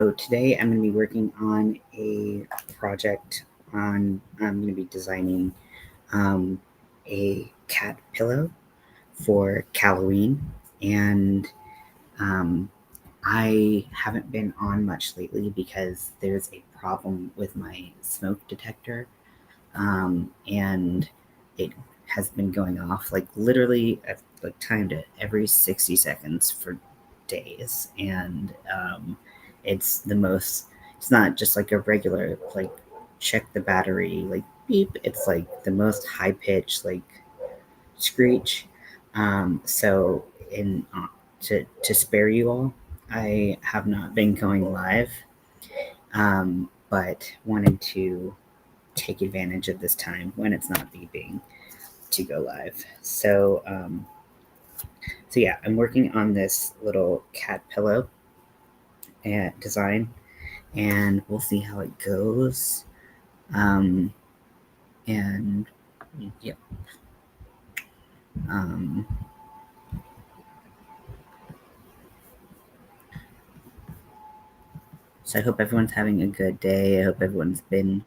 So today I'm going to be working on a project I'm going to be designing a cat pillow for CAL-OWEEN, and I haven't been on much lately because there's a problem with my smoke detector, and it has been going off like literally. I've like timed it every 60 seconds for days, and it's the most. It's not just like a regular like check the battery like beep. It's like the most high pitched like screech. So in to spare you all, I have not been going live, but wanted to take advantage of this time when it's not beeping to go live. So yeah, I'm working on this little cat pillow and design, and we'll see how it goes. Um, and yeah. Um, so I hope everyone's having a good day. I hope everyone's been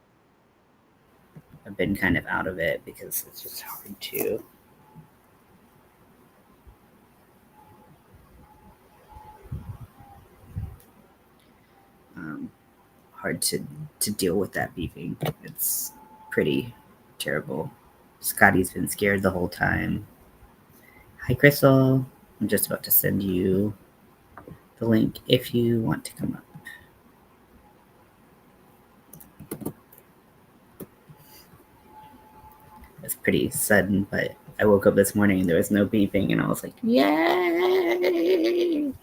I've been kind of out of it because it's just hard to um, hard to deal with that beeping. It's pretty terrible. Scotty's been scared the whole time. Hi, Crystal. I'm just about to send you the link if you want to come up. It's pretty sudden, but I woke up this morning and there was no beeping, and I was like, yay!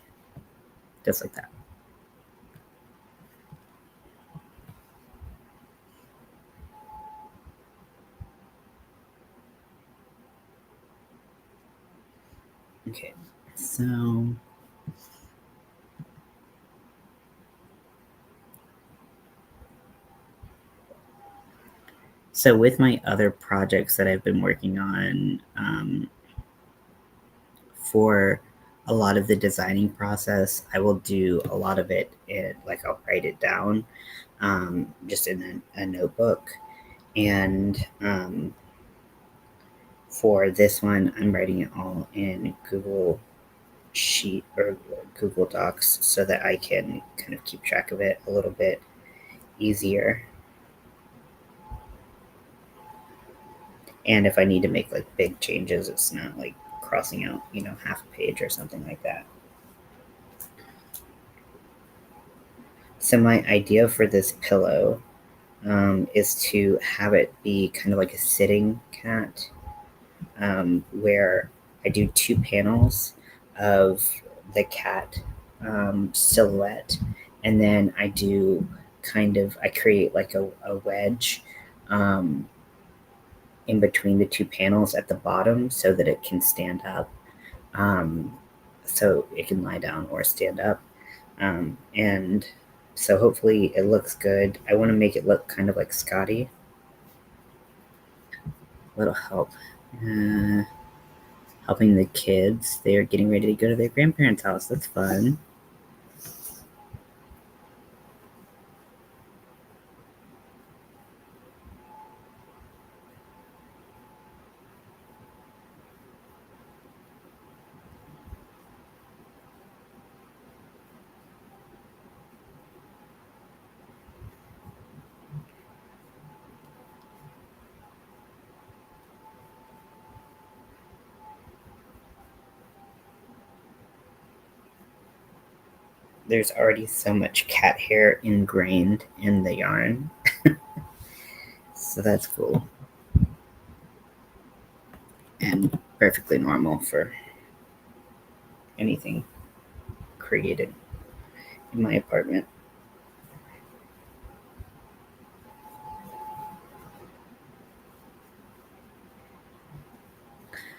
Just like that. Okay, so with my other projects that I've been working on, for a lot of the designing process, I will do a lot of it like I'll write it down, just in a notebook. And for this one, I'm writing it all in Google Sheet or Google Docs so that I can kind of keep track of it a little bit easier. And if I need to make like big changes, it's not like crossing out, half a page or something like that. So my idea for this pillow is to have it be kind of like a sitting cat, where I do 2 panels of the cat silhouette, and then I create like a wedge in between the 2 panels at the bottom so that it can stand up, so it can lie down or stand up, and so hopefully it looks good. I want to make it look kind of like Scotty. Little help. Helping the kids. They are getting ready to go to their grandparents' house. That's fun. There's already so much cat hair ingrained in the yarn. So that's cool. And perfectly normal for anything created in my apartment.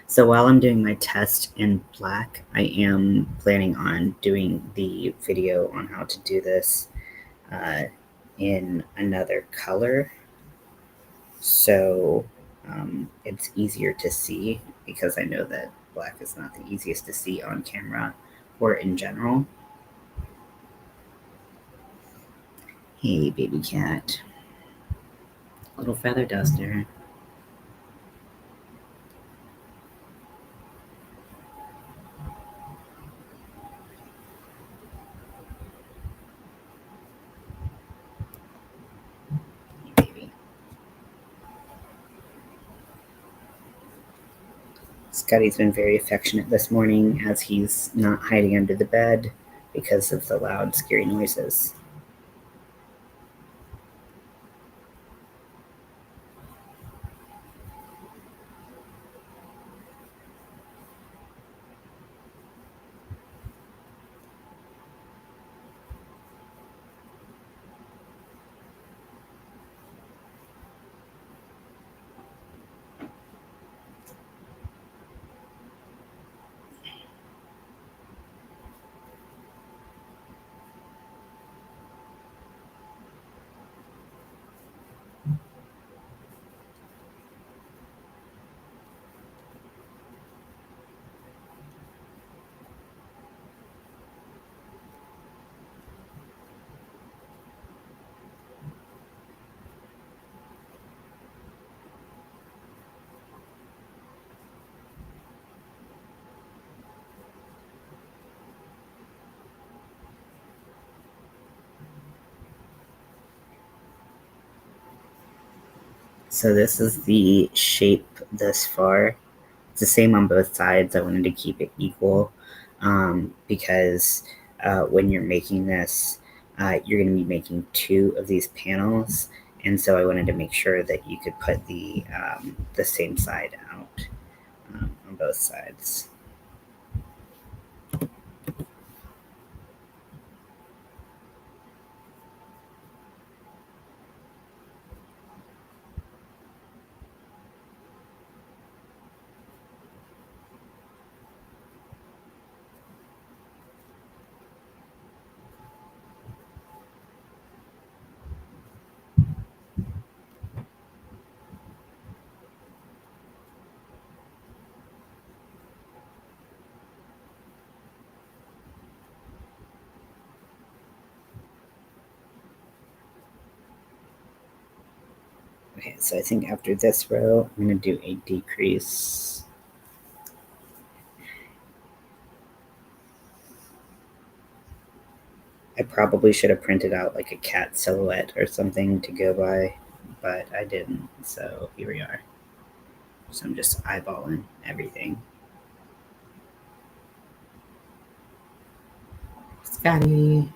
So while I'm doing my test in black, I am planning on doing the video on how to do this in another color. So it's easier to see because I know that black is not the easiest to see on camera or in general. Hey, baby cat. Little feather duster. Hey, baby. Scotty's been very affectionate this morning as he's not hiding under the bed because of the loud, scary noises. So this is the shape thus far. It's the same on both sides. I wanted to keep it equal because when you're making this, you're going to be making 2 of these panels, and so I wanted to make sure that you could put the same side out on both sides. Okay, so I think after this row, I'm going to do a decrease. I probably should have printed out like a cat silhouette or something to go by, but I didn't, so here we are. So I'm just eyeballing everything. Scotty.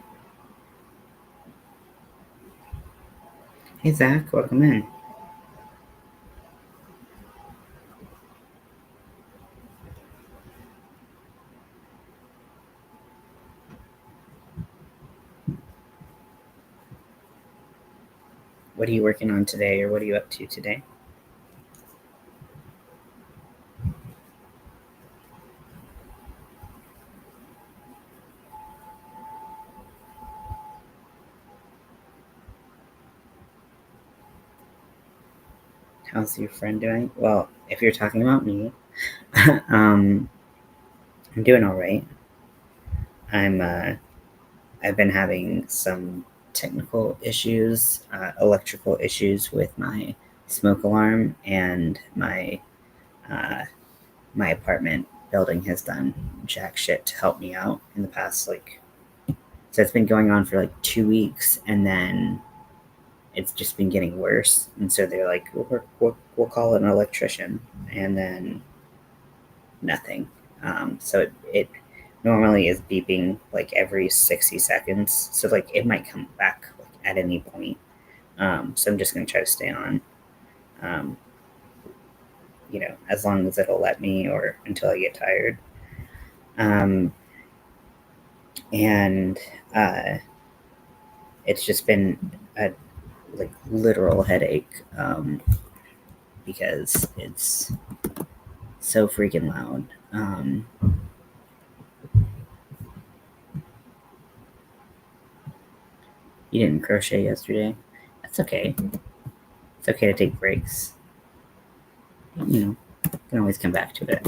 Hey, Zach, welcome in. What are you working on today, or what are you up to today? How's your friend doing? Well, if you're talking about me, I'm doing all right. I've been having some technical issues, electrical issues with my smoke alarm, and my apartment building has done jack shit to help me out in the past, so it's been going on for 2 weeks, and then it's just been getting worse. And so they're like, we'll call an electrician, and then nothing. So it normally is beeping every 60 seconds. So it might come back at any point. So I'm just going to try to stay on, um, as long as it'll let me, or until I get tired. And it's just been a literal headache because it's so freaking loud. You didn't crochet yesterday. That's okay. It's okay to take breaks. You can always come back to it.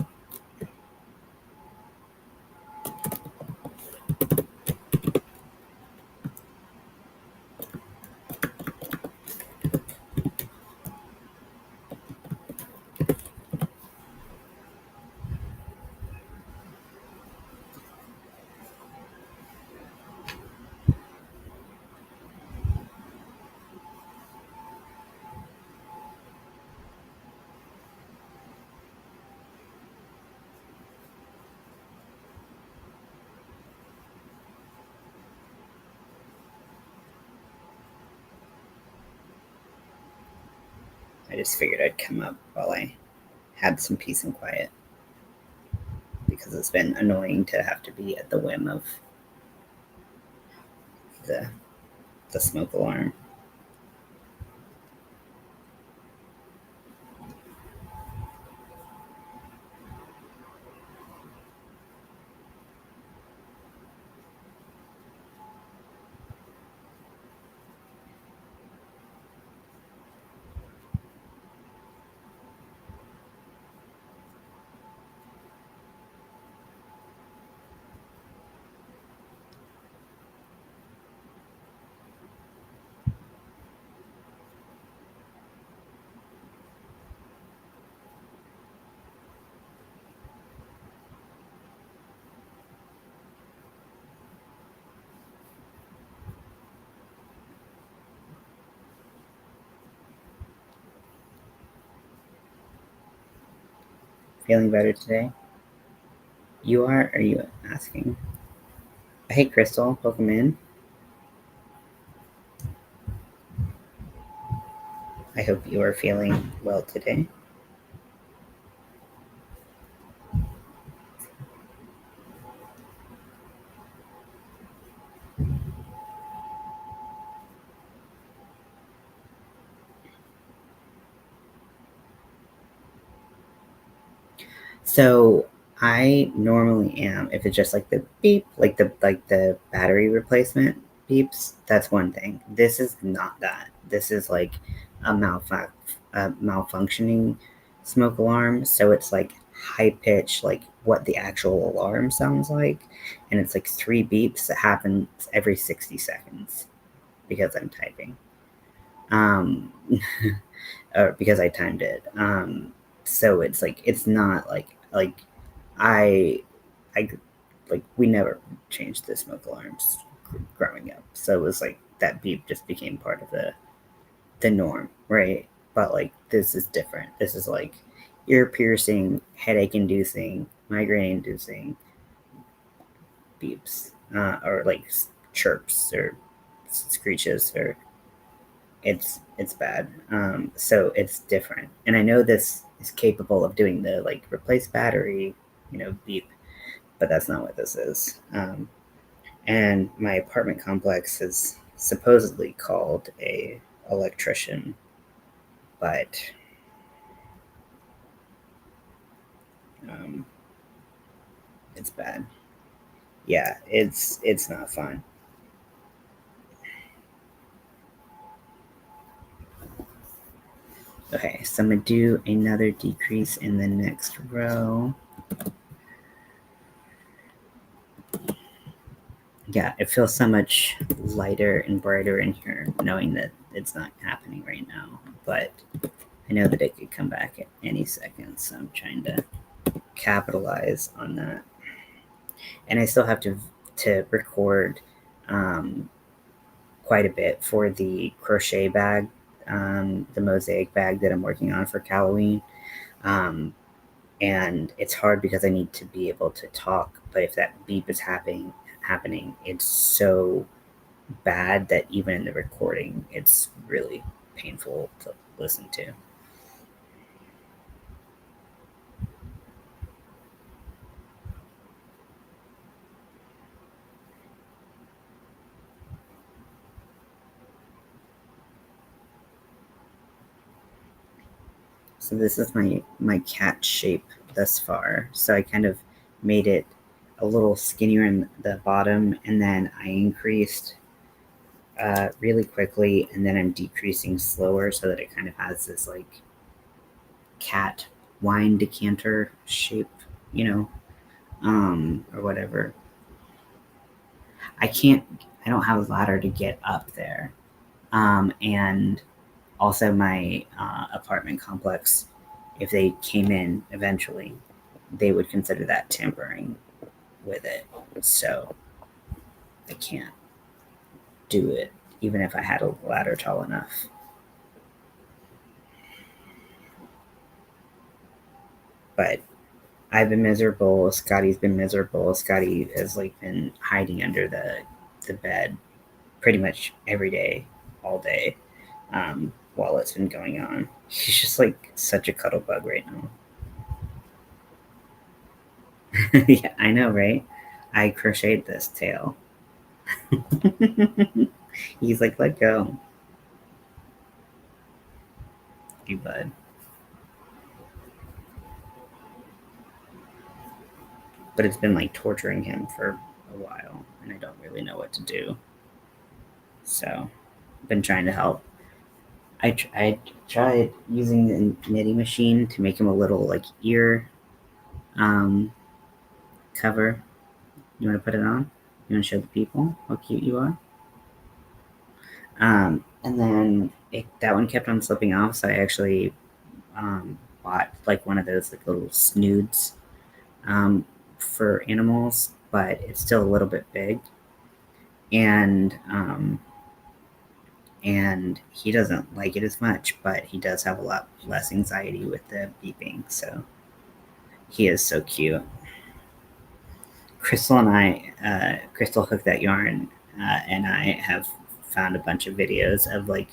I just figured I'd come up while I had some peace and quiet, because it's been annoying to have to be at the whim of the smoke alarm. Feeling better today? You are? Are you asking? Hey, Crystal, welcome in. I hope you are feeling well today. So I normally am, if it's just like the beep, like the battery replacement beeps, that's one thing. This is not that. This is like a malfunctioning smoke alarm. So it's like high pitch, like what the actual alarm sounds like, and it's like 3 beeps that happen every 60 seconds because I'm typing. Or because I timed it. So it's like it's not like I like we never changed the smoke alarms growing up, so it was like that beep just became part of the norm, right? But like this is different. This is like ear piercing, headache inducing, migraine inducing beeps, or like chirps or screeches, or it's bad. So it's different, and I know this is capable of doing the like replace battery, beep, but that's not what this is. And my apartment complex is supposedly called a electrician, but um, it's bad. Yeah, it's not fun. Okay, so I'm gonna do another decrease in the next row. Yeah, it feels so much lighter and brighter in here knowing that it's not happening right now, but I know that it could come back at any second, so I'm trying to capitalize on that. And I still have to record quite a bit for the crochet bag, the mosaic bag that I'm working on for CAL-OWEEN. And it's hard because I need to be able to talk, but if that beep is happening, it's so bad that even in the recording, it's really painful to listen to. So this is my cat shape thus far. So I kind of made it a little skinnier in the bottom, and then I increased really quickly, and then I'm decreasing slower so that it kind of has this like cat wine decanter shape, or whatever. I don't have a ladder to get up there. And also my apartment complex, if they came in eventually, they would consider that tampering with it. So I can't do it, even if I had a ladder tall enough. But I've been miserable. Scotty's been miserable. Scotty has like been hiding under the bed pretty much every day, all day. while it's been going on. He's just like such a cuddle bug right now. Yeah, I know, right? I crocheted this tail. He's like, let go. You bud. But it's been like torturing him for a while, and I don't really know what to do. So, I've been trying to help. I tried using the knitting machine to make him a little like ear cover. You want to put it on? You want to show the people how cute you are? And then that one kept on slipping off, so I actually bought like one of those like little snoods um, for animals, but it's still a little bit big, and and he doesn't like it as much, but he does have a lot less anxiety with the beeping, so he is so cute. Crystal and Crystal Hook That Yarn, and I have found a bunch of videos of like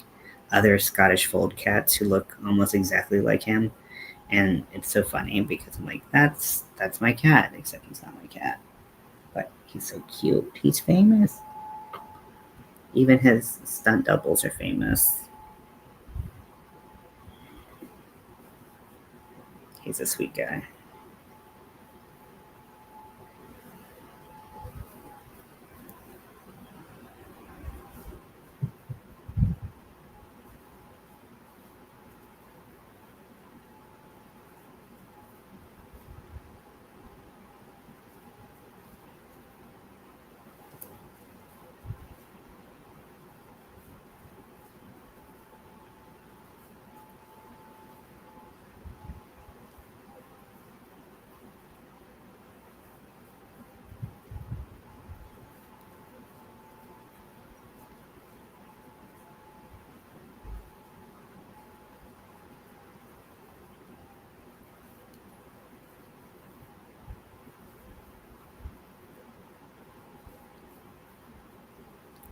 other Scottish fold cats who look almost exactly like him, and it's so funny because I'm like, that's my cat, except he's not my cat, but he's so cute. He's famous. Even his stunt doubles are famous. He's a sweet guy.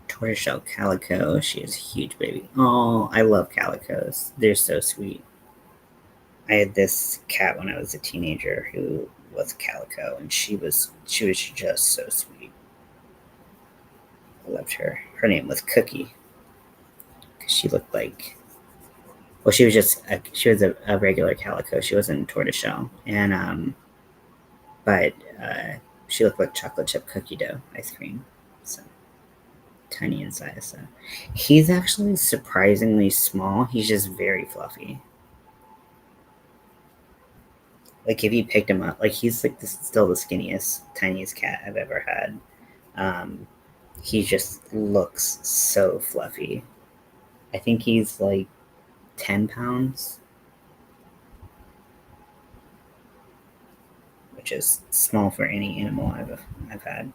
Tortoiseshell calico. She is a huge baby. Oh, I love calicos. They're so sweet. I had this cat when I was a teenager who was calico, and she was just so sweet. I loved her. Her name was Cookie because she looked like, well, she was a regular calico. She wasn't tortoiseshell, and but she looked like chocolate chip cookie dough ice cream. So tiny in size. So he's actually surprisingly small. He's just very fluffy. Like if you picked him up, like he's like still the skinniest, tiniest cat I've ever had. Um, he just looks so fluffy. I think he's like 10 pounds, which is small for any animal I've had.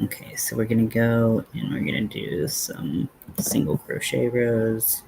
Okay, so we're gonna go and we're gonna do some single crochet rows.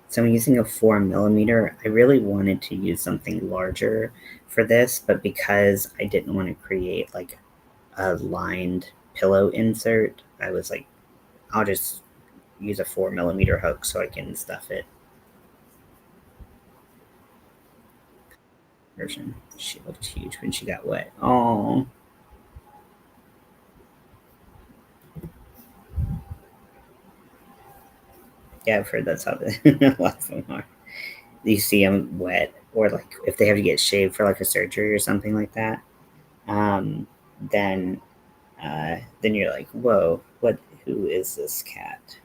So I'm using a 4mm. I really wanted to use something larger for this, but because I didn't want to create like a lined pillow insert, I was like, I'll just use a 4mm hook so I can stuff it. Version. She looked huge when she got wet. Oh. Yeah, I've heard that's how a lot of them are. You see them wet, or like if they have to get shaved for like a surgery or something like that, um, then then you're like, whoa, what? Who is this cat?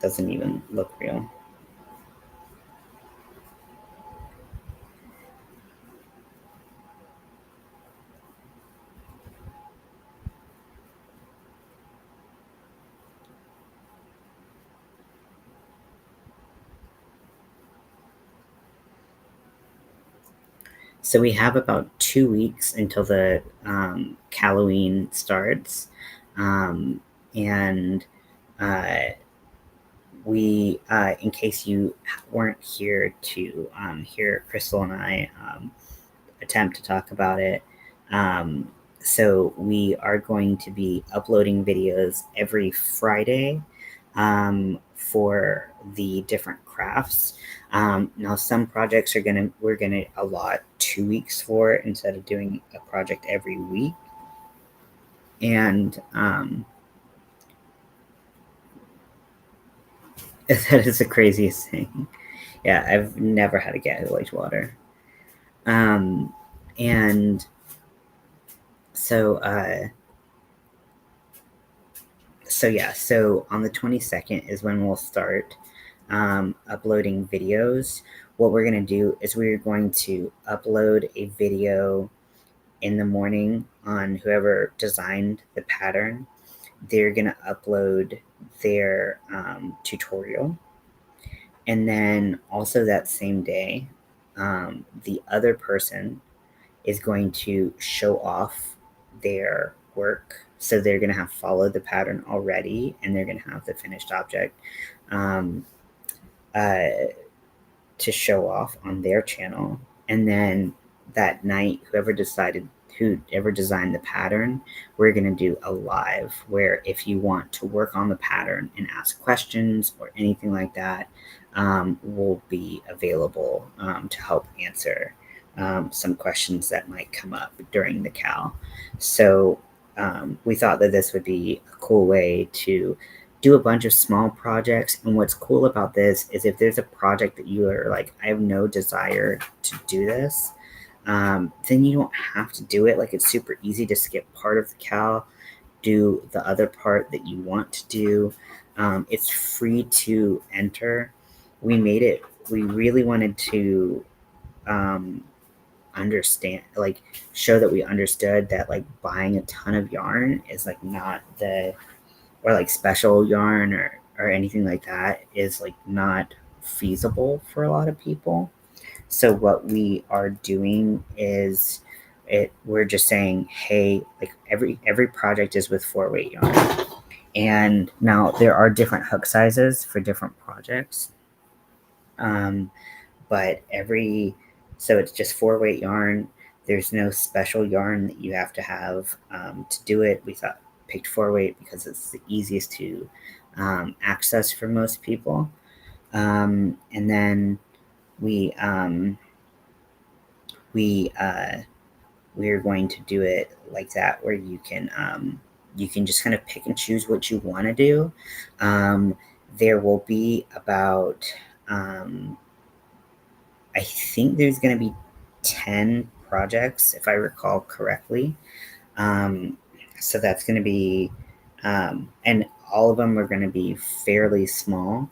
Doesn't even look real. So we have about 2 weeks until the CAL-OWEEN starts. And we, in case you weren't here to hear Crystal and I attempt to talk about it, so we are going to be uploading videos every Friday for the different crafts. Now some projects we're gonna allot 2 weeks for instead of doing a project every week. And that is the craziest thing. Yeah, I've never had a cat who likes water. And so so on the 22nd is when we'll start uploading videos. What we're going to do is we're going to upload a video in the morning on whoever designed the pattern. They're going to upload their tutorial. And then also that same day, the other person is going to show off their work. So they're going to have followed the pattern already, and they're going to have the finished object um, to show off on their channel. And then that night, whoever designed the pattern, we're going to do a live where if you want to work on the pattern and ask questions or anything like that, we'll be available to help answer some questions that might come up during the CAL. So we thought that this would be a cool way to do a bunch of small projects. And what's cool about this is if there's a project that you are like, I have no desire to do this, then you don't have to do it. Like, it's super easy to skip part of the CAL, do the other part that you want to do. It's free to enter. We really wanted to understand, like, show that we understood that like buying a ton of yarn is like not the, or like special yarn or anything like that is like not feasible for a lot of people. So what we are doing is we're just saying, hey, like every project is with 4-weight yarn. And now there are different hook sizes for different projects. But so it's just 4-weight yarn. There's no special yarn that you have to have to do it. We picked 4-weight because it's the easiest to access for most people. And then we're going to do it like that, where you can just kind of pick and choose what you want to do. There will be about I think there's going to be 10 projects, if I recall correctly. So that's going to be, and all of them are going to be fairly small.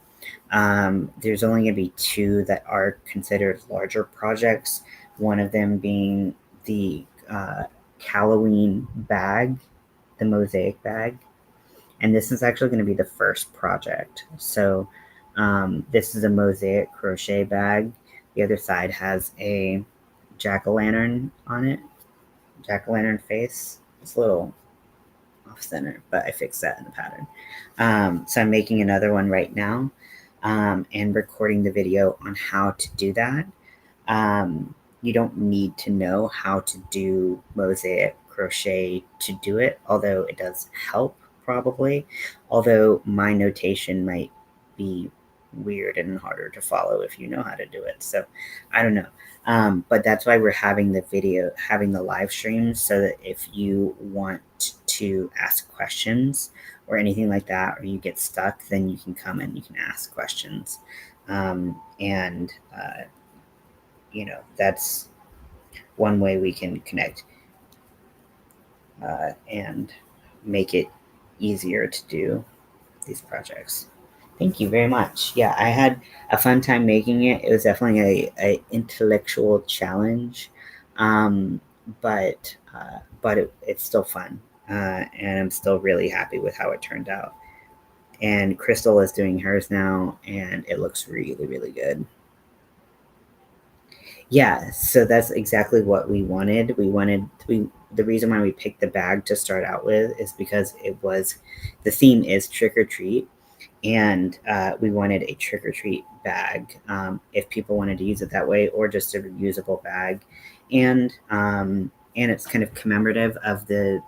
There's only going to be 2 that are considered larger projects, one of them being the CAL-OWEEN bag, the mosaic bag. And this is actually going to be the first project. So this is a mosaic crochet bag. The other side has a jack-o'-lantern on it, jack-o'-lantern face. It's a little off-center, but I fixed that in the pattern. So I'm making another one right now and recording the video on how to do that. You don't need to know how to do mosaic crochet to do it, although it does help probably. Although my notation might be weird and harder to follow if you know how to do it. So I don't know. But that's why we're having the live streams, so that if you want to ask questions or anything like that, or you get stuck, then you can come and you can ask questions. That's one way we can connect and make it easier to do these projects. Thank you very much. Yeah, I had a fun time making it. It was definitely a intellectual challenge, but it's still fun, and I'm still really happy with how it turned out. And Crystal is doing hers now, and it looks really, really good. Yeah, so that's exactly what we wanted. The reason why we picked the bag to start out with is because the theme is trick or treat, and we wanted a trick or treat bag, if people wanted to use it that way, or just a reusable bag, and it's kind of commemorative of the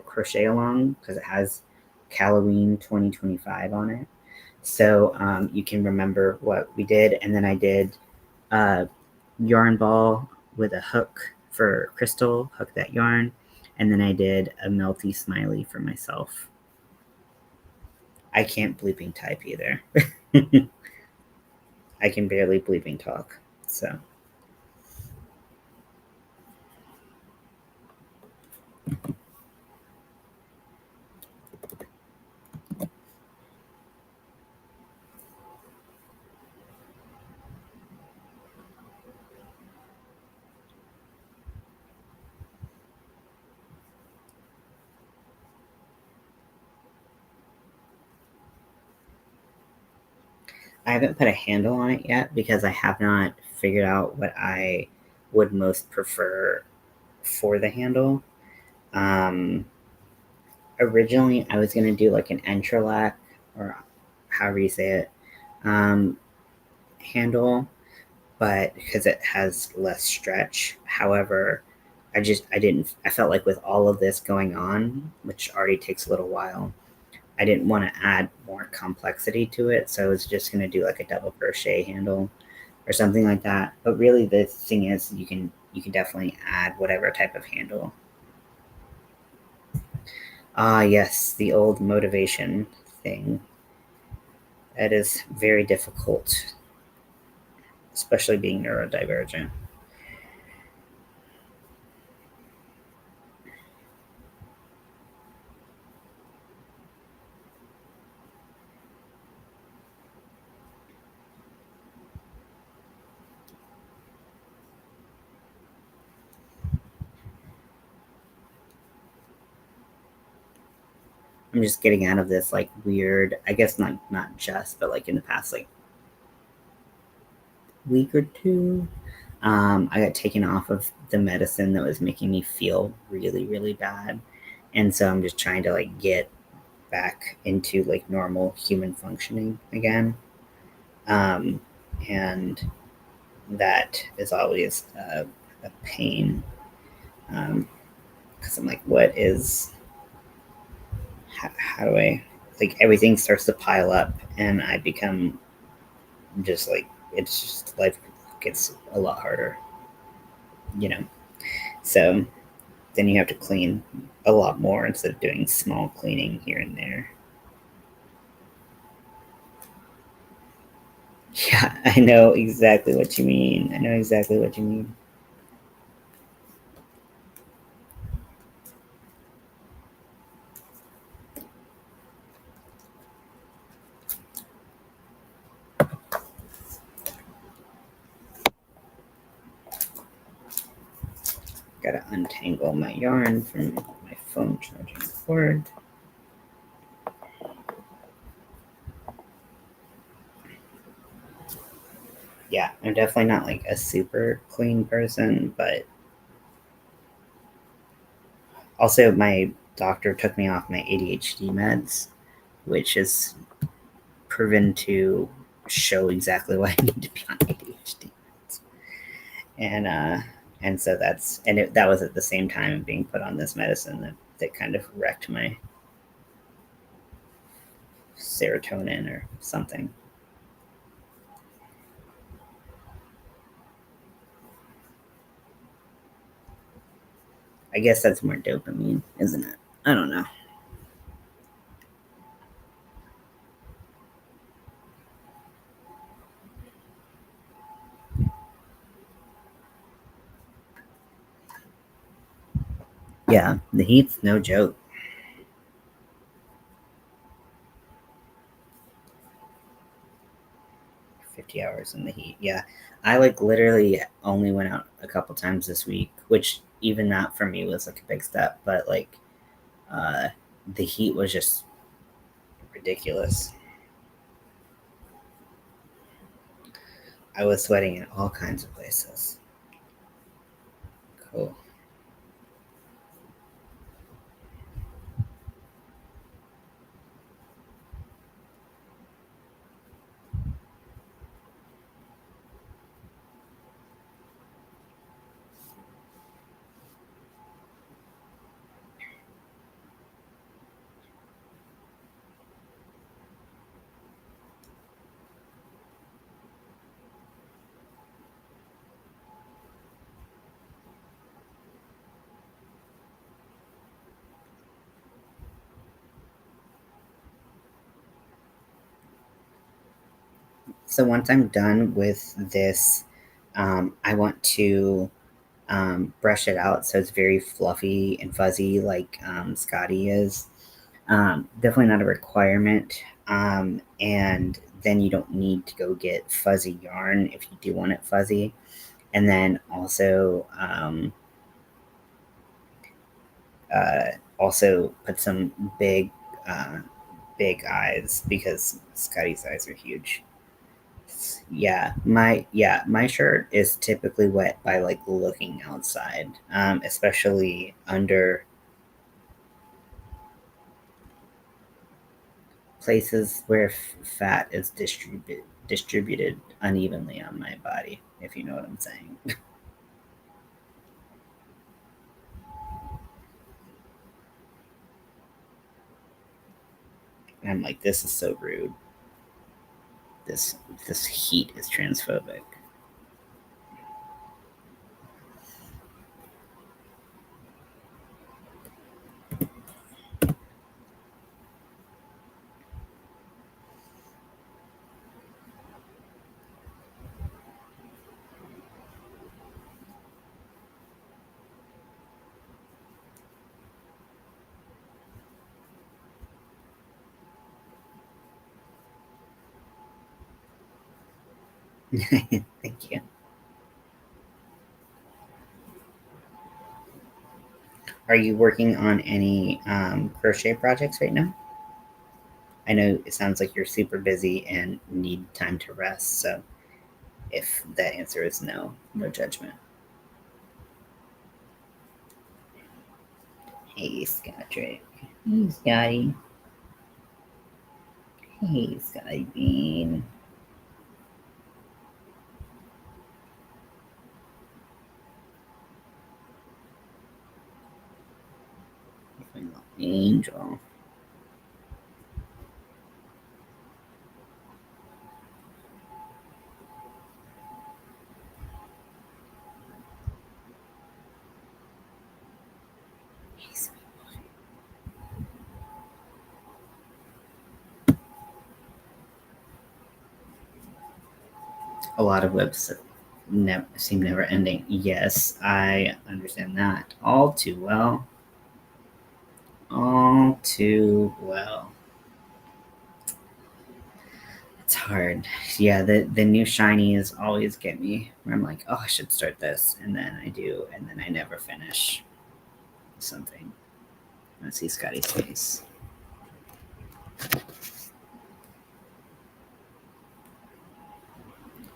crochet along because it has CAL-OWEEN 2025 on it, so you can remember what we did, and then I did. Yarn ball with a hook for Crystal, hook that yarn, and then I did a melty smiley for myself. I can't bleeping type either. I can barely bleeping talk, so. I haven't put a handle on it yet because I have not figured out what I would most prefer for the handle. Originally, I was going to do like an entrelac, or however you say it, um, handle, but because it has less stretch. However, I felt like with all of this going on, which already takes a little while, I didn't want to add more complexity to it. So I was just going to do like a double crochet handle or something like that. But really, the thing is, you can definitely add whatever type of handle. Ah, yes, the old motivation thing. That is very difficult, especially being neurodivergent. I'm just getting out of this like weird, I guess not just, but like in the past like week or two, I got taken off of the medicine that was making me feel really, really bad. And so I'm just trying to like get back into like normal human functioning again. Um, and that is always a pain. Because I'm like, how do I, like, everything starts to pile up and I become just like, it's just, life gets a lot harder, you know? So then you have to clean a lot more instead of doing small cleaning here and there. Yeah, I know exactly what you mean. I know exactly what you mean. Gotta untangle my yarn from my phone charging cord. Yeah, I'm definitely not like a super clean person, but also my doctor took me off my ADHD meds, which is proven to show exactly why I need to be on ADHD meds. And so that was at the same time being put on this medicine that kind of wrecked my serotonin or something. I guess that's more dopamine, isn't it? I don't know. Yeah, the heat's no joke. 50 hours in the heat. Yeah. I like literally only went out a couple times this week, which even that for me was like a big step, but like uh the heat was just ridiculous. I was sweating in all kinds of places. Oh. So once I'm done with this, I want to brush it out so it's very fluffy and fuzzy like Scotty is. Definitely not a requirement. And then you don't need to go get fuzzy yarn if you do want it fuzzy. And then also put some uh, big eyes because Scotty's eyes are huge. My shirt is typically wet by like looking outside, especially under places where fat is distributed unevenly on my body, if you know what I'm saying. And I'm like, this is so rude. This this heat is transphobic. Thank you. Are you working on any crochet projects right now? I know it sounds like you're super busy and need time to rest. So if that answer is no, no judgment. Hey, Scottrick. Hey, Scotty. Hey, Scotty Bean. Angel. A lot of webs seem never ending. Yes, I understand that all too well. All too well. It's hard. Yeah, the new shinies always get me. Where I'm like, oh, I should start this, and then I do, and then I never finish something. Let's see Scotty's face.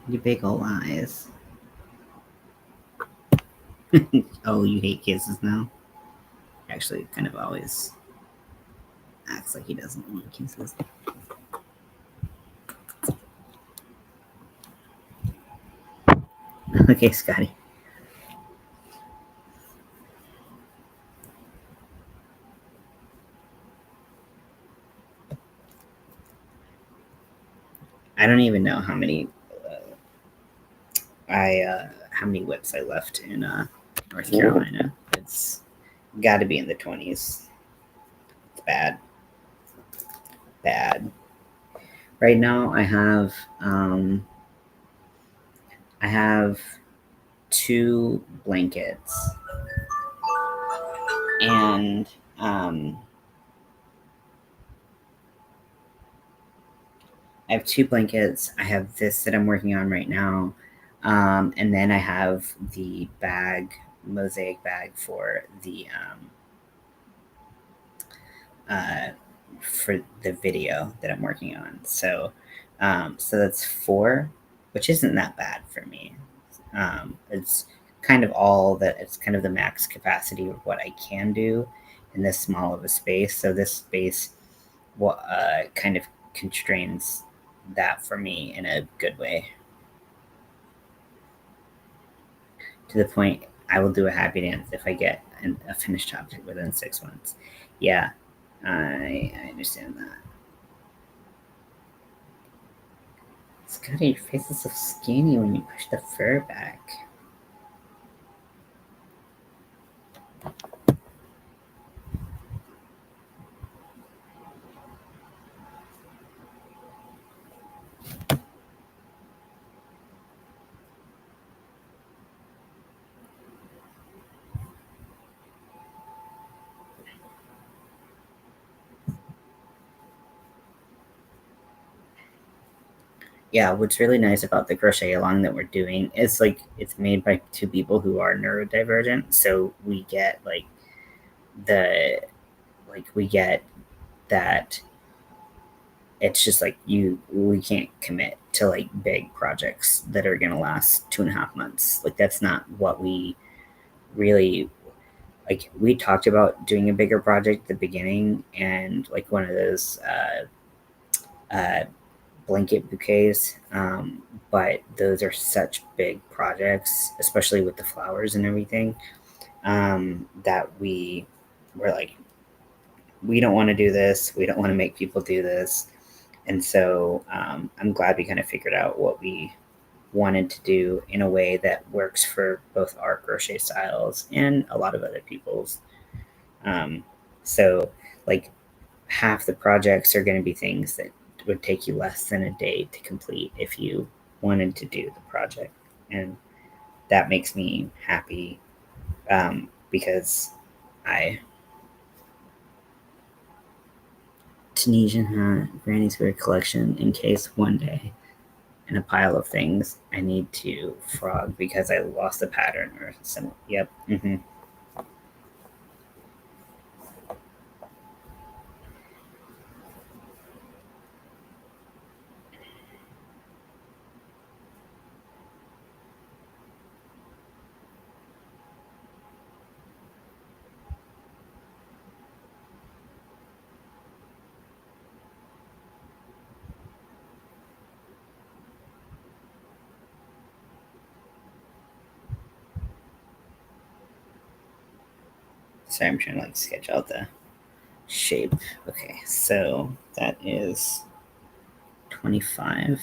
You big ol' eyes. Oh, you hate kisses now? Actually, kind of always acts like he doesn't want kisses. Okay, Scotty. I don't even know how many how many whips I left in North Carolina. It's got to be in the 20s. It's bad, bad. Right now, I have 2 blankets, and I have 2 blankets. I have this that I'm working on right now, and then I have the mosaic bag uh, for the video that I'm working on. So that's 4, which isn't that bad for me. It's kind of all that. It's kind of the max capacity of what I can do in this small of a space. So this space kind of constrains that for me in a good way. To the point, I will do a happy dance if I get a finished object within 6 months. Yeah, I understand that. Scotty, your face is so skinny when you push the fur back. Yeah, what's really nice about the crochet along that we're doing is like it's made by two people who are neurodivergent, so we get the we get that it's just like we can't commit to like big projects that are gonna last 2.5 months. Like that's not what we really like. We talked about doing a bigger project at the beginning, and like one of those uh, blanket bouquets. But those are such big projects, especially with the flowers and everything, that we were like, we don't want to do this. We don't want to make people do this. And so I'm glad we kind of figured out what we wanted to do in a way that works for both our crochet styles and a lot of other people's. Um, so, like, half the projects are going to be things that would take you less than a day to complete if you wanted to do the project. And that makes me happy because I Tunisian hat, Granny's weird collection in case one day in a pile of things I need to frog because I lost a pattern or some. Yep. Sorry, I'm trying to like sketch out the shape. Okay, so that is 25.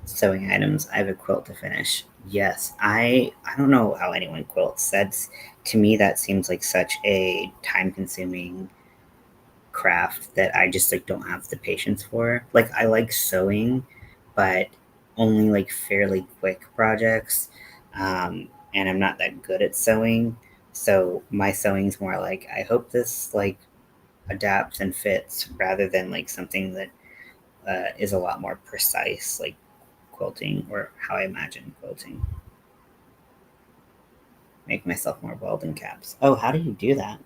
Sewing items. I have a quilt to finish. Yes, I don't know how anyone quilts. That's to me that seems like such a time consuming craft that I just like don't have the patience for. Like I like sewing, but only like fairly quick projects. And I'm not that good at sewing. So my sewing's more like I hope this like adapts and fits rather than like something that is a lot more precise, like quilting or how I imagine quilting. Make myself more welding caps. Oh, how do you do that?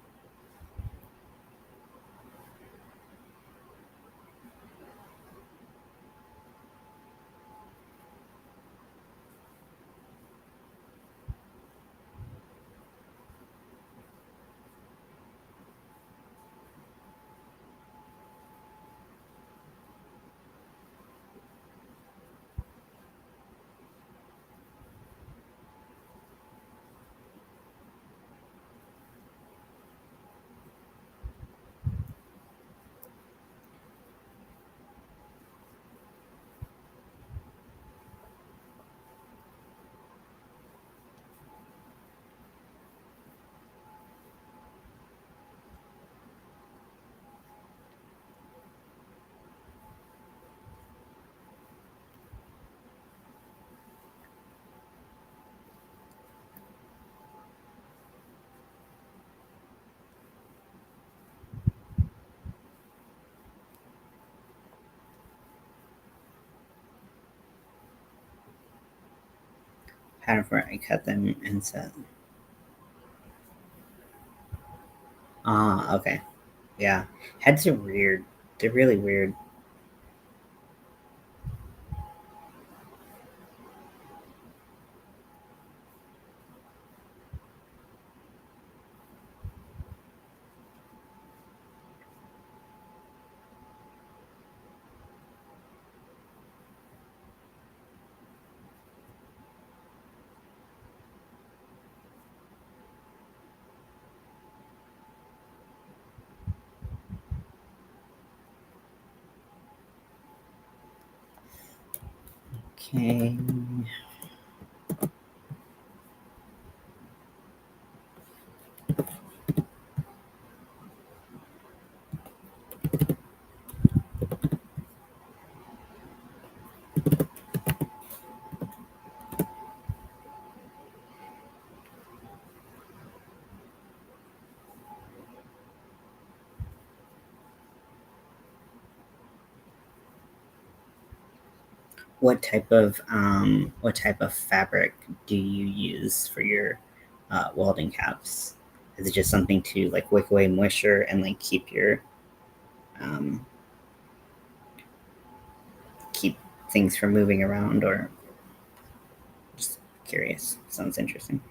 pattern for it. I cut them and set. Okay. Yeah. Heads are weird. They're really weird. Okay. What type of fabric do you use for your welding caps? Is it just something to like wick away moisture and like keep your um, keep things from moving around, or just curious? Sounds interesting.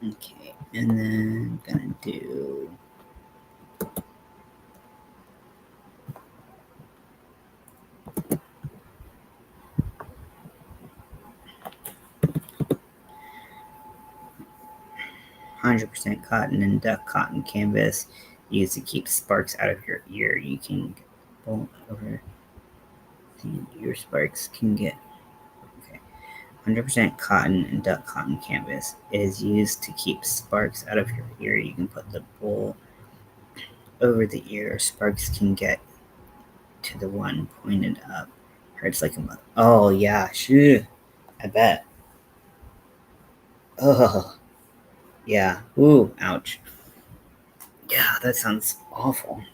Okay, and then I'm gonna do 100% cotton and duck cotton canvas used to keep sparks out of your ear. You can pull over the ear sparks can get. Okay. 100% cotton and duck cotton canvas. It is used to keep sparks out of your ear. You can put the bowl over the ear. Sparks can get to the one pointed up. Hurts like a mother. Oh, yeah. Shoo. I bet. Oh, yeah. Ooh, ouch. Yeah, that sounds awful.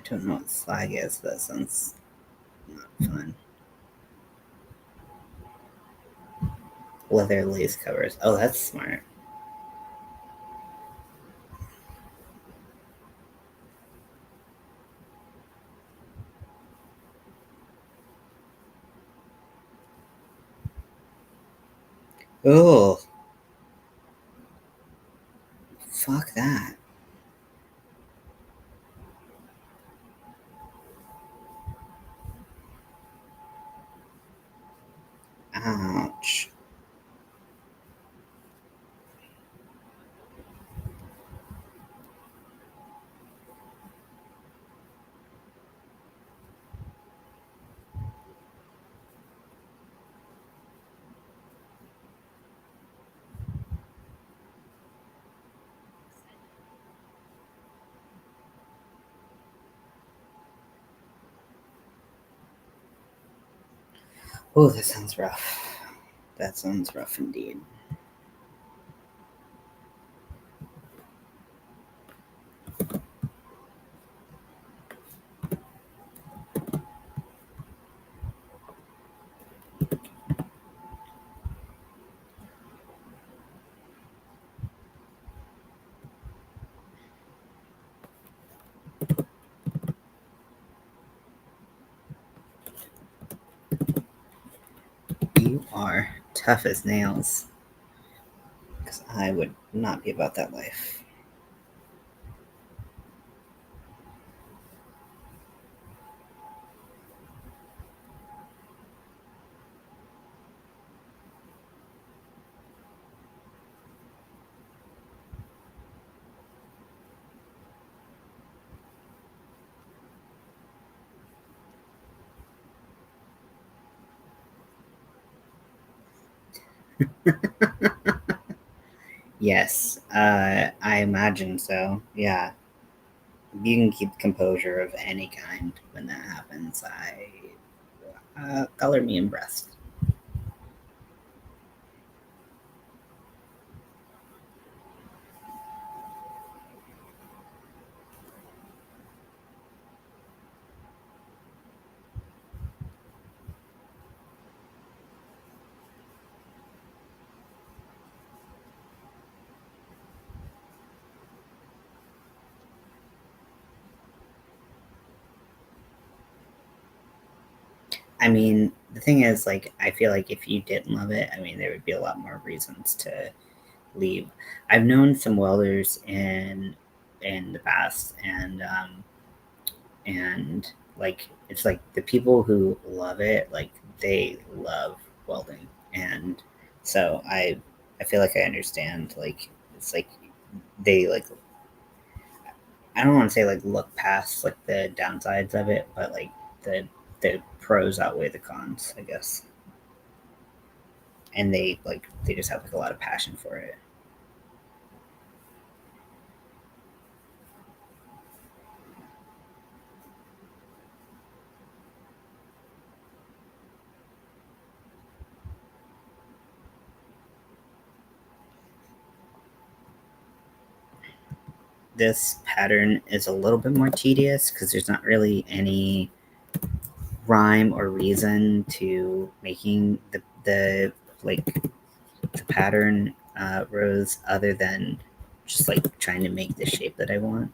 Don't know what slag is, but that sounds not fun. Leather lace covers. Oh, that's smart. Oh, fuck that. Ouch. Oh, that sounds rough. That sounds rough indeed. You are tough as nails. Because I would not be about that life. Yes, I imagine so. Yeah. You can keep composure of any kind when that happens. Color me impressed. I mean, the thing is, like, I feel like if you didn't love it, I mean, there would be a lot more reasons to leave. I've known some welders in the past, and like it's like the people who love it, like they love welding, and so I feel like I understand. Like it's like they like I don't want to say like look past like the downsides of it, but like the pros outweigh the cons, I guess. And they just have like a lot of passion for it. This pattern is a little bit more tedious because there's not really any rhyme or reason to making the like the pattern rows other than just like trying to make the shape that I want.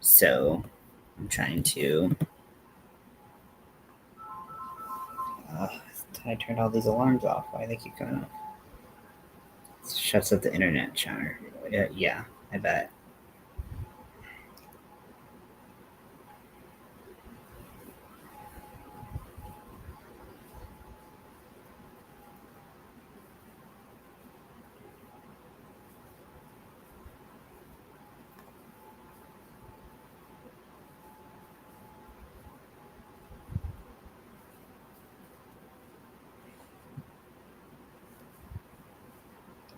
So I'm trying to. Uh, I turned all these alarms off. Why they keep going off? It shuts up the internet chatter. Yeah, I bet.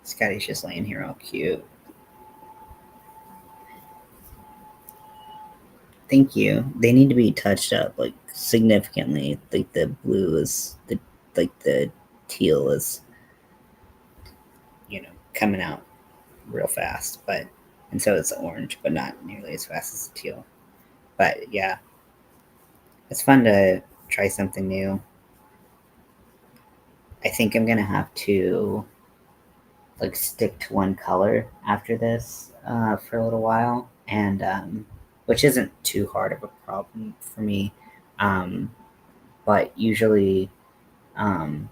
Scotty's just laying here all cute. Thank you. They need to be touched up like significantly. Like the blue is the teal is coming out real fast, but and so it's orange, but not nearly as fast as the teal. But yeah, it's fun to try something new. I think I'm gonna have to like stick to one color after this for a little while, and which isn't too hard of a problem for me. Um, but usually, um,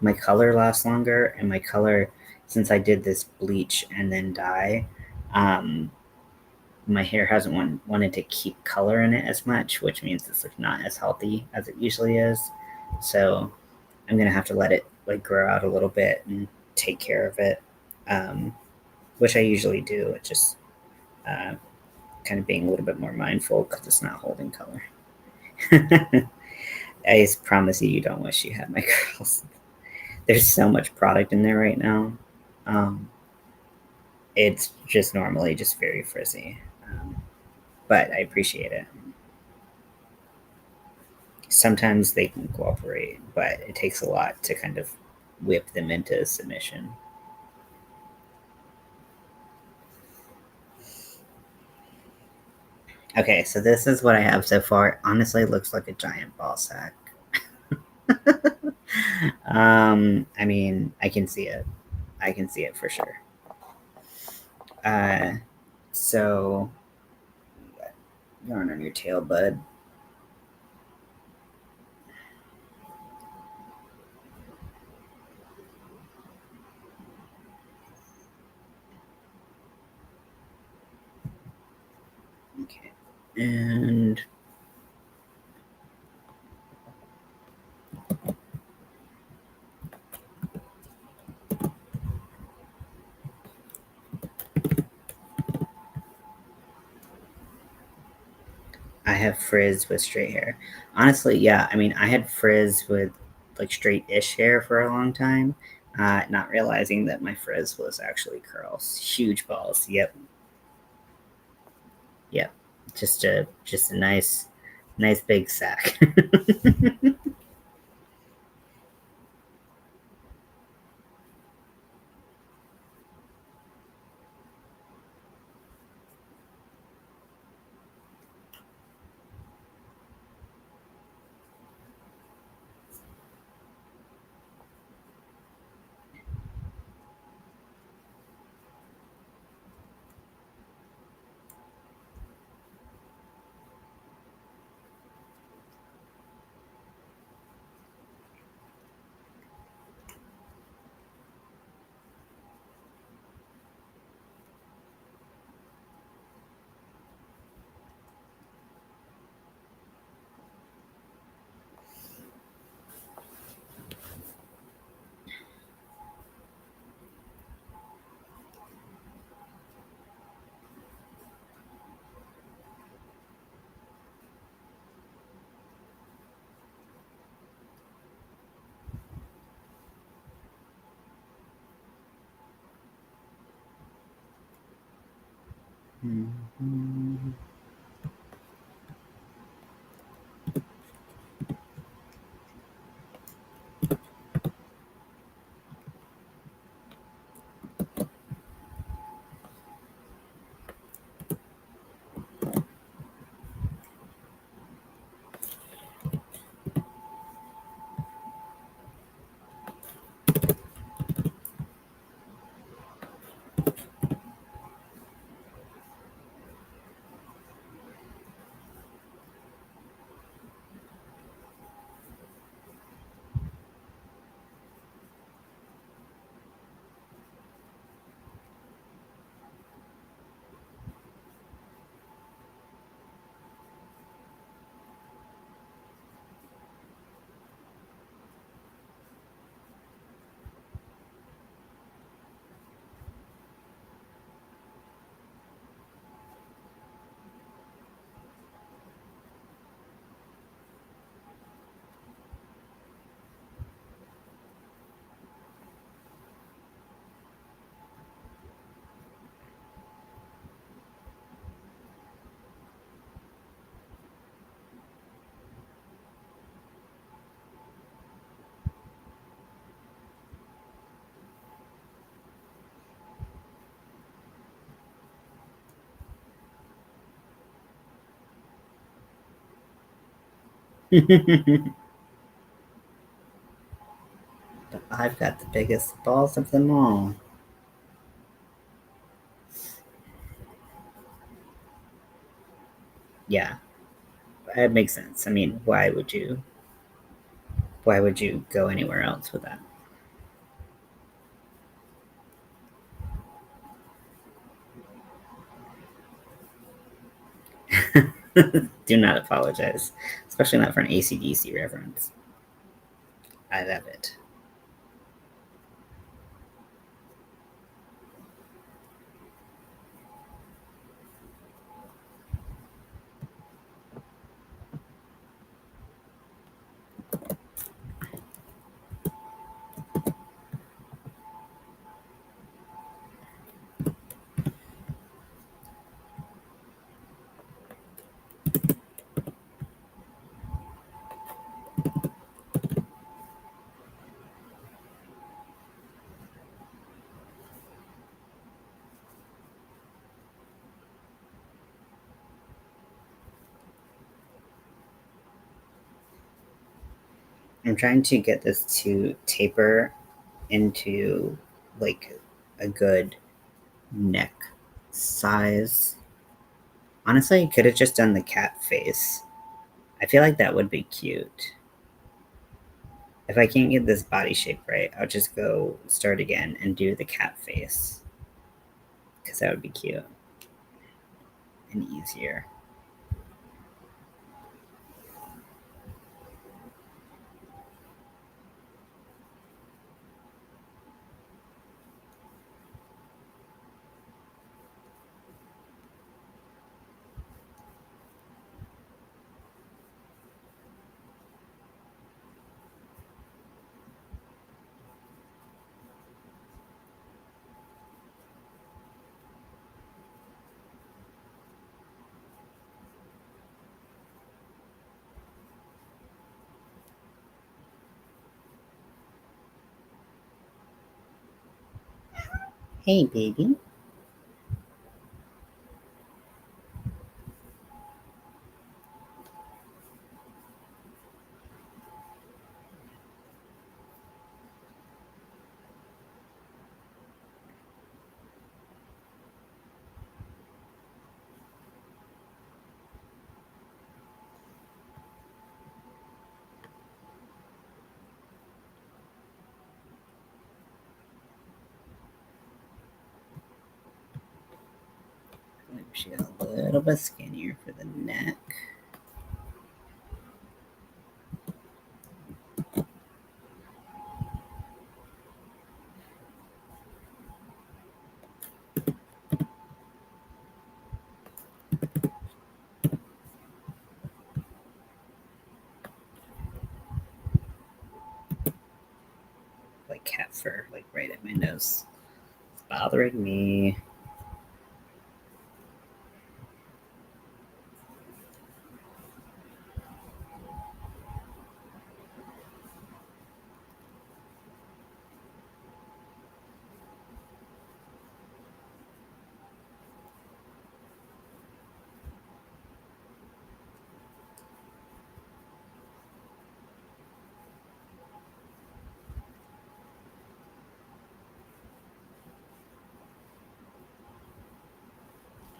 my color lasts longer, and my color, since I did this bleach and then dye, um, my hair hasn't wanted to keep color in it as much, which means it's like not as healthy as it usually is. So I'm gonna have to let it like grow out a little bit and take care of it, um, which I usually do. It's just uh, kind of being a little bit more mindful because it's not holding color. I promise you, you don't wish you had my curls. There's so much product in there right now. Um, it's just normally just very frizzy, but I appreciate it. Sometimes they can cooperate, but it takes a lot to kind of whip them into submission. Okay, so this is what I have so far. Honestly, it looks like a giant ball sack. I mean, I can see it. I can see it for sure. Uh, so yarn on your tail, bud. Okay, and I have frizz with straight hair. Honestly, yeah. I mean, I had frizz with like straight-ish hair for a long time, not realizing that my frizz was actually curls. Huge balls. Yep, yep. Just a nice big sack. Mhm. But I've got the biggest balls of them all. Yeah, it makes sense. I mean, why would you go anywhere else with that? Do not apologize, especially not for an AC/DC reference. I love it. I'm trying to get this to taper into like a good neck size. Honestly, I could have just done the cat face. I feel like that would be cute. If I can't get this body shape right, I'll just go start again and do the cat face. Because that would be cute and easier. Hey, baby. Maybe she got a little bit skinnier for the neck. Like cat fur, like right at my nose. It's bothering me.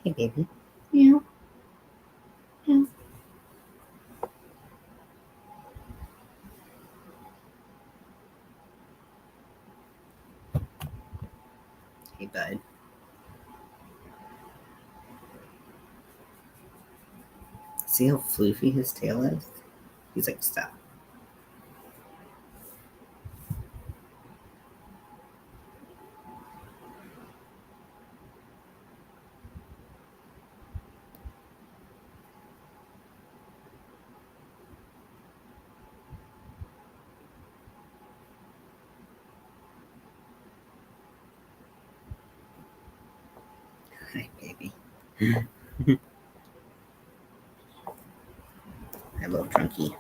Hey, baby. Meow. Meow. Hey, bud. See how floofy his tail is? He's like, stop. Hi, baby. Hi, little trunky.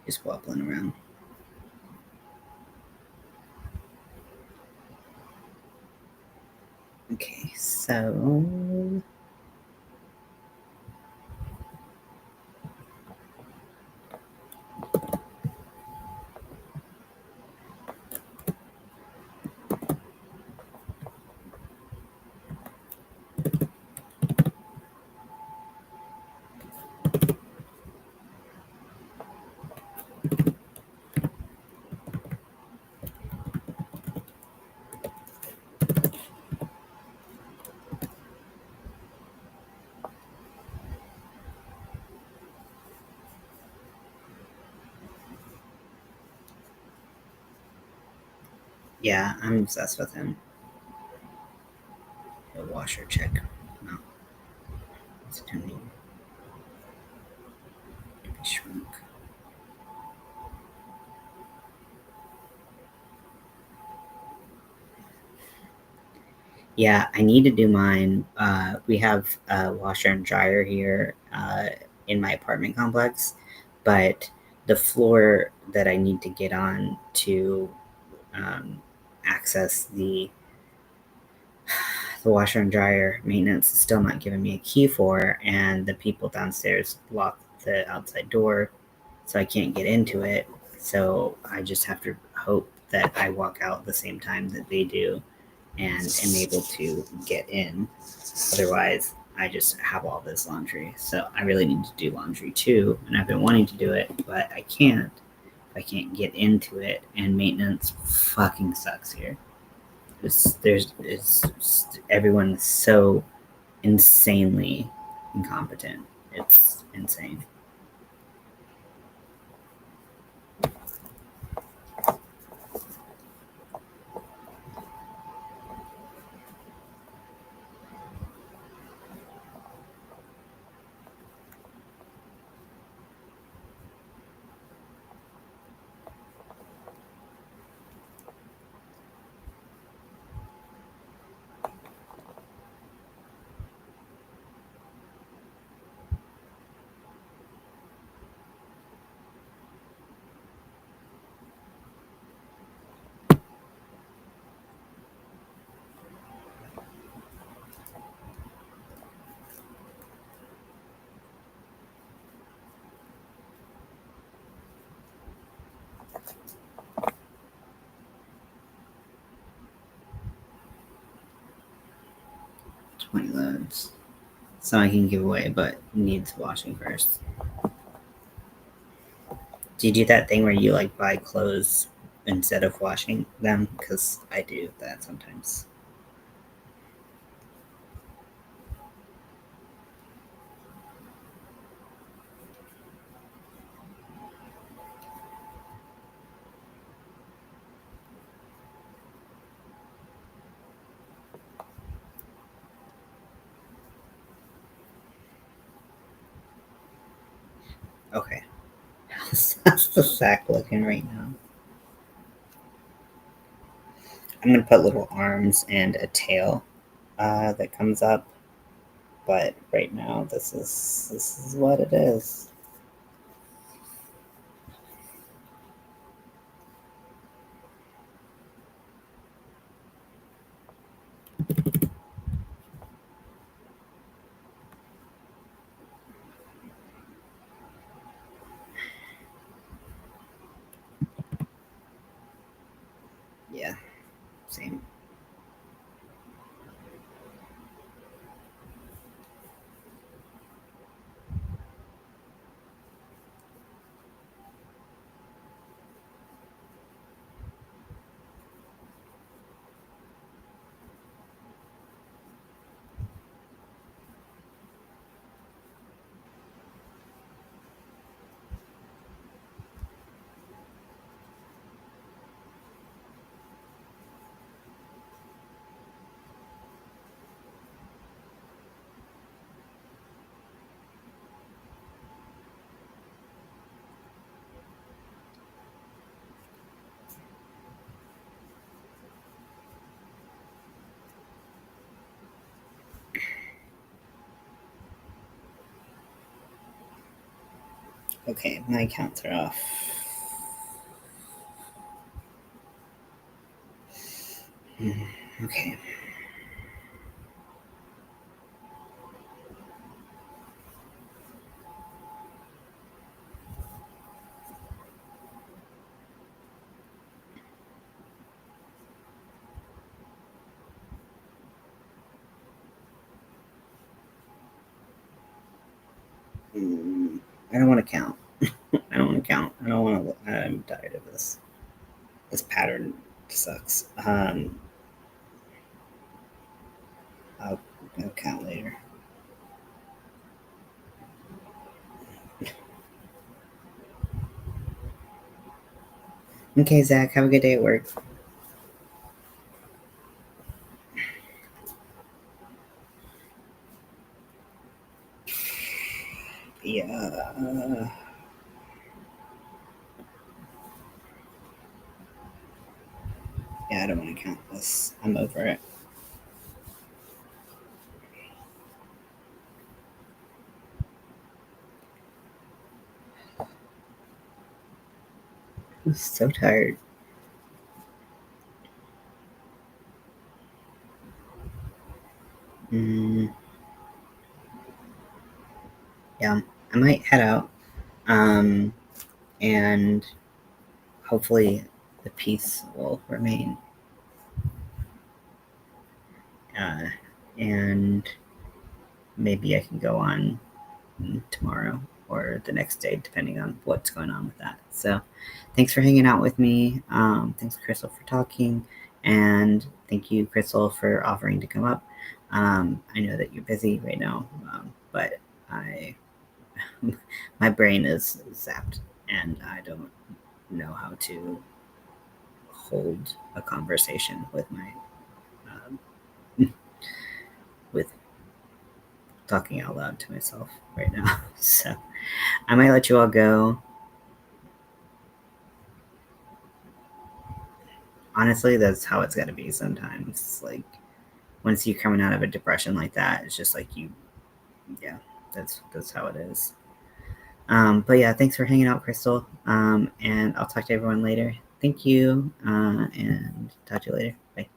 Just wobbling around. Okay, so Yeah, I'm obsessed with him. The washer check. No. It's turning to be shrunk. Yeah, I need to do mine. We have a washer and dryer here in my apartment complex, but the floor that I need to get on to access the washer and dryer maintenance is still not giving me a key for, and the people downstairs locked the outside door, so I can't get into it. So I just have to hope that I walk out the same time that they do and am able to get in. Otherwise, I just have all this laundry. So I really need to do laundry too, and I've been wanting to do it, but I can't. I can't get into it, and maintenance fucking sucks here. Everyone's so insanely incompetent. It's insane. $20. So I can give away, but needs washing first. Do you do that thing where you like buy clothes instead of washing them? Because I do that sometimes. Okay. How's the sack looking right now? I'm gonna put little arms and a tail that comes up, but right now this is what it is. Yeah, same. Okay, my counts are off. Okay. I don't want to count. I don't want to count. I don't want to. I'm tired of this. This pattern sucks. I'll count later. Okay, Zach, have a good day at work. Yeah, I don't want to count this. I'm over it. I'm so tired. Yeah, I might head out. And hopefully the peace will remain. And maybe I can go on tomorrow or the next day, depending on what's going on with that. So thanks for hanging out with me. Thanks, Crystal, for talking. And thank you, Crystal, for offering to come up. I know that you're busy right now, but my brain is zapped and I don't know how to hold a conversation with my with talking out loud to myself right now. So I might let you all go. Honestly, that's how it's got to be sometimes. Like, once you're coming out of a depression like that, it's just like yeah, that's how it is. But yeah, thanks for hanging out, Crystal. And I'll talk to everyone later. Thank you, and talk to you later. Bye.